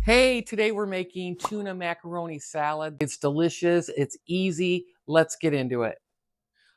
Hey, today we're making tuna macaroni salad. It's delicious, it's easy. Let's get into it.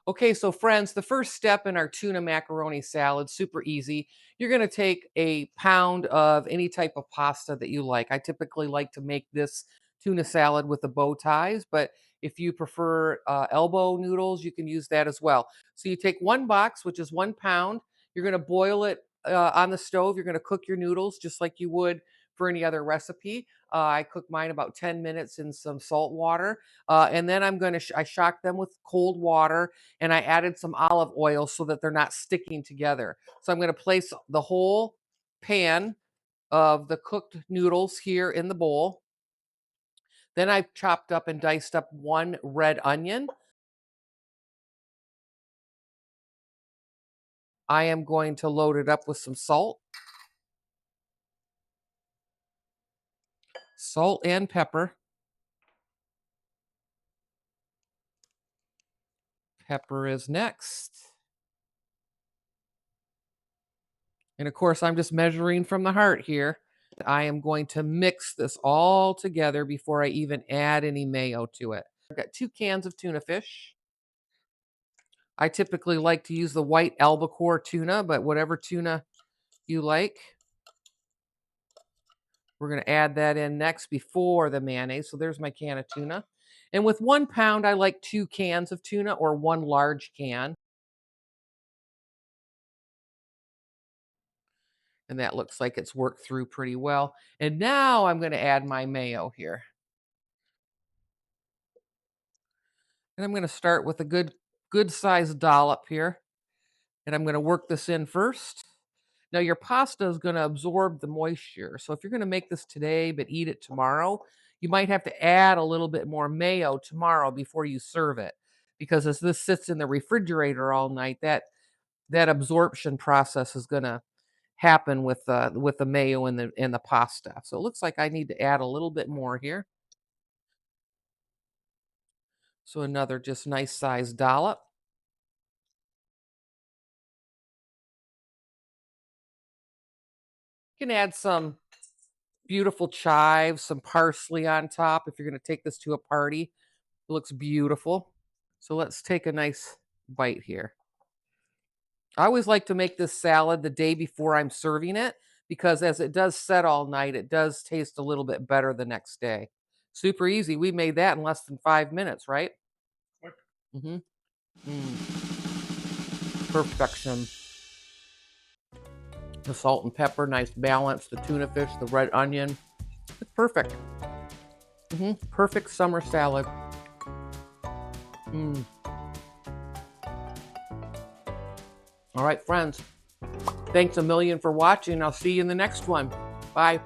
Okay, so friends, the first step in our tuna macaroni salad, super easy. You're going to take a pound of any type of pasta that you like. I typically like to make this tuna salad with the bow ties, but if you prefer elbow noodles, you can use that as well. So you take one box, which is 1 pound. You're going to boil it on the stove. You're going to cook your noodles just like you would for any other recipe. I cook mine about 10 minutes in some salt water. And then I shock them with cold water, and I added some olive oil so that they're not sticking together. So I'm going to place the whole pan of the cooked noodles here in the bowl. Then I've chopped up and diced up one red onion. I am going to load it up with some salt and pepper. Pepper is next. And of course, I'm just measuring from the heart here. I am going to mix this all together before I even add any mayo to it. I've got 2 cans of tuna fish. I typically like to use the white albacore tuna, but whatever tuna you like. We're going to add that in next before the mayonnaise. So there's my can of tuna. And with 1 pound, I like 2 cans of tuna or 1 large can. And that looks like it's worked through pretty well. And now I'm going to add my mayo here. And I'm going to start with a good sized dollop here. And I'm going to work this in first. Now your pasta is going to absorb the moisture. So if you're going to make this today but eat it tomorrow, you might have to add a little bit more mayo tomorrow before you serve it. Because as this sits in the refrigerator all night, that absorption process is going to happen with the mayo and the pasta. So it looks like I need to add a little bit more here. So another just nice sized dollop. You can add some beautiful chives, some parsley on top if you're going to take this to a party. It looks beautiful. So let's take a nice bite here. I always like to make this salad the day before I'm serving it because as it does set all night, it does taste a little bit better the next day. Super easy. We made that in less than 5 minutes, right? Mm-hmm. Perfection. The salt and pepper, nice balance. The tuna fish, the red onion. It's perfect. Perfect summer salad. All right, friends. Thanks a million for watching. I'll see you in the next one. Bye.